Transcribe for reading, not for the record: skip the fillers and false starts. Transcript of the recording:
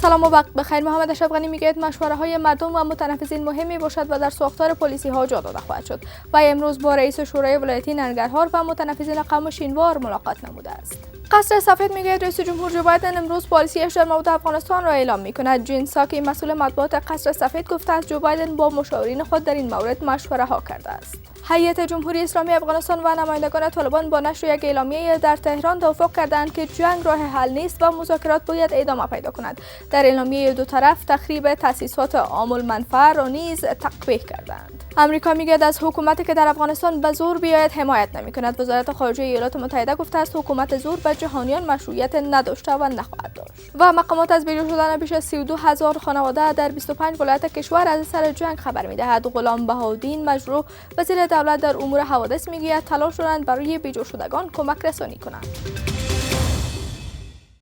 سلام و وقت بخیر. محمد اشرف غنی میگوید مشوره های مردم و متنفذین مهمی باشد و در ساختار پلیسی ها جا داده خواهد شد. و امروز با رئیس شورای ولایتی ننگرهار و متنفذین قوم شینوار ملاقات نموده است. قصر سفید میگوید رئیس جمهور جو بایدن امروز پالیسیش در مورد افغانستان را اعلام میکند. جین ساکی مسئول مطبوعات قصر سفید گفته است جو بایدن با مشاورین خود در این مورد مشوره ها کرده است. هیئت جمهوری اسلامی افغانستان و نمایندگان طالبان با نشر یک اعلامیه در تهران توافق کردند که جنگ راه حل نیست و مذاکرات باید ادامه پیدا کند. در اعلامیه دو طرف تخریب تأسیسات عام المنفعه را نیز تقبیح کردند. امریکا میگوید از حکومتی که در افغانستان به زور بیاید حمایت نمی‌کند. وزارت خارجه ایالات متحده گفته است حکومت زور به جهانیان مشروعیت نداشته و نخواهد داشت. و مقامات از بیرون شدن بیش از 32,000 خانواده در 25 ولایت کشور از اثر جنگ خبر می‌دهد. غلام بهاءالدین مجروح وزیر دولت در امور حوادث میگوید تلاش دارند برای بیجا شدگان کمک رسانی کنند.